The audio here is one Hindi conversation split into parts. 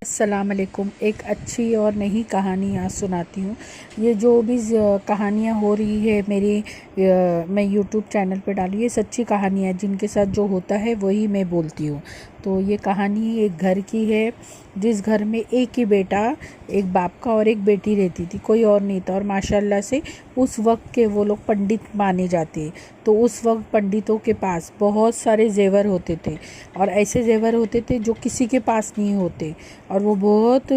अस्सलाम वालेकुम। एक अच्छी और नई कहानी आज सुनाती हूँ। ये जो भी कहानियाँ हो रही है मेरी मैं यूट्यूब चैनल पे डाली, ये सच्ची कहानियाँ जिनके साथ जो होता है वही मैं बोलती हूँ। तो ये कहानी एक घर की है, जिस घर में एक ही बेटा, एक बाप का और एक बेटी रहती थी, कोई और नहीं था। और माशाल्लाह से उस वक्त के वो लोग पंडित माने जाते। तो उस वक्त पंडितों के पास बहुत सारे जेवर होते थे, और ऐसे जेवर होते थे जो किसी के पास नहीं होते, और वो बहुत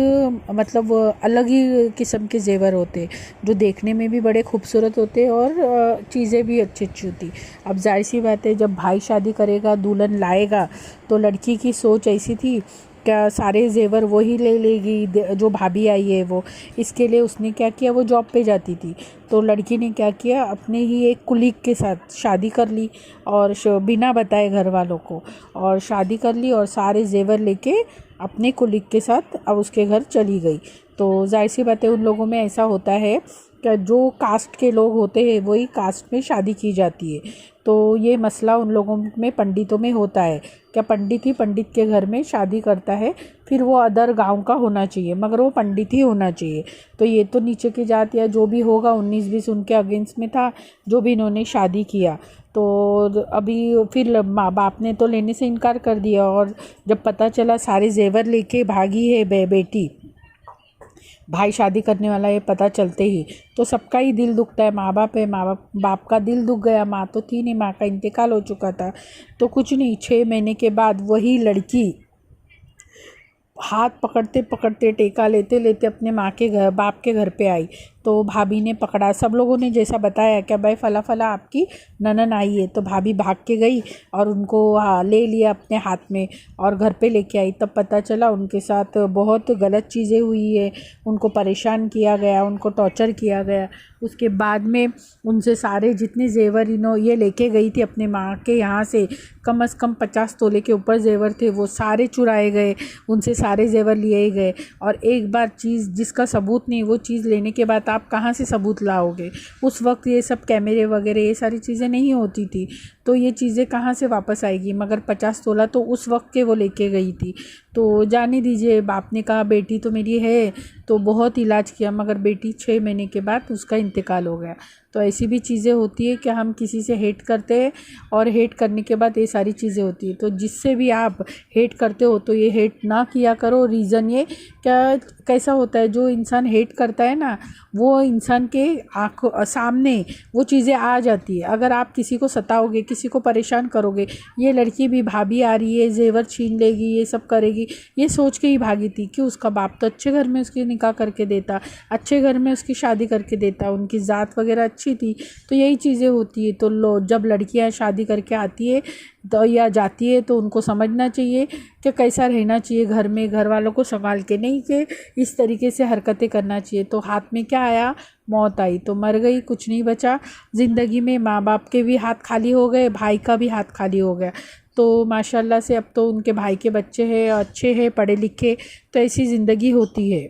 मतलब अलग ही किस्म के जेवर होते, जो देखने में भी बड़े खूबसूरत होते और चीज़ें भी अच्छी अच्छी होती। अब जाहिर सी बात है, जब भाई शादी करेगा, दुल्हन लाएगा, तो लड़की की सोच ऐसी थी क्या सारे जेवर वही ले लेगी जो भाभी आई है वो। इसके लिए उसने क्या किया, वो जॉब पे जाती थी, तो लड़की ने क्या किया, अपने ही एक कुलीग के साथ शादी कर ली, और बिना बताए घर वालों को, और शादी कर ली, और सारे जेवर लेके अपने कुलीग के साथ अब उसके घर चली गई। तो जाहिर सी बात है, उन लोगों में ऐसा होता है कि जो कास्ट के लोग होते हैं वही कास्ट में शादी की जाती है। तो ये मसला उन लोगों में, पंडितों में होता है क्या पंडित ही पंडित के घर में शादी करता है, फिर वो अदर गांव का होना चाहिए, मगर वो पंडित ही होना चाहिए। तो ये तो नीचे की जात या जो भी होगा 19-20 उनके अगेंस्ट में था, जो भी इन्होंने शादी किया। तो अभी फिर माँ बाप ने तो लेने से इनकार कर दिया, और जब पता चला सारे जेवर लेके भागी है बेटी, भाई शादी करने वाला ये पता चलते ही, तो सबका ही दिल दुखता है। माँ बाप है, बाप का दिल दुख गया। माँ तो थी नहीं, माँ का इंतकाल हो चुका था। तो कुछ नहीं, 6 महीने के बाद वही लड़की हाथ पकड़ते पकड़ते, टेका लेते लेते अपने माँ के घर, बाप के घर पे आई। तो भाभी ने पकड़ा, सब लोगों ने जैसा बताया क्या भाई फला फला आपकी ननन आई है। तो भाभी भाग के गई और उनको ले लिया अपने हाथ में और घर पे लेके आई। तब पता चला उनके साथ बहुत गलत चीज़ें हुई है, उनको परेशान किया गया, उनको टॉर्चर किया गया। उसके बाद में उनसे सारे जितने जेवर ये लेके गई थी अपने माँ के यहाँ से, कम से कम 50 तोले के ऊपर जेवर थे, वो सारे चुराए गए, उनसे सारे जेवर लिए गए। और एक बार चीज़ जिसका सबूत नहीं, वो चीज़ लेने के बाद आप कहाँ से सबूत लाओगे। उस वक्त ये सब कैमरे वगैरह ये सारी चीज़ें नहीं होती थी, तो ये चीज़ें कहाँ से वापस आएगी। मगर 50 तोला तो उस वक्त के वो लेके गई थी। तो जाने दीजिए, बाप ने कहा बेटी तो मेरी है, तो बहुत इलाज किया, मगर बेटी 6 महीने के बाद उसका इंतकाल हो गया। तो ऐसी भी चीज़ें होती है कि हम किसी से हेट करते हैं, और हेट करने के बाद ये सारी चीज़ें होती है। तो जिससे भी आप हेट करते हो तो ये हेट ना किया करो। रीज़न ये क्या कैसा होता है, जो इंसान हेट करता है ना, वो इंसान के आँखों सामने वो चीज़ें आ जाती है। अगर आप किसी को सताओगे, किसी को परेशान करोगे, ये लड़की भी भाभी आ रही है, जेवर छीन लेगी, ये सब करेगी, ये सोच के ही भागी थी कि उसका बाप तो अच्छे घर में उसकी निकाह करके देता, अच्छे घर में उसकी शादी करके देता, उनकी ज़ात वगैरह अच्छी थी। तो यही चीज़ें होती है। तो जब लड़कियां शादी करके आती है तो या जाती है, तो उनको समझना चाहिए कि कैसा रहना चाहिए घर में, घर वालों को संभाल के, नहीं कि इस तरीके से हरकतें करना चाहिए। तो हाथ में क्या आया, मौत आई तो मर गई, कुछ नहीं बचा ज़िंदगी में। माँ बाप के भी हाथ खाली हो गए, भाई का भी हाथ खाली हो गया। तो माशाल्लाह से अब तो उनके भाई के बच्चे हैं, अच्छे हैं, पढ़े लिखे, तो ऐसी ज़िंदगी होती है।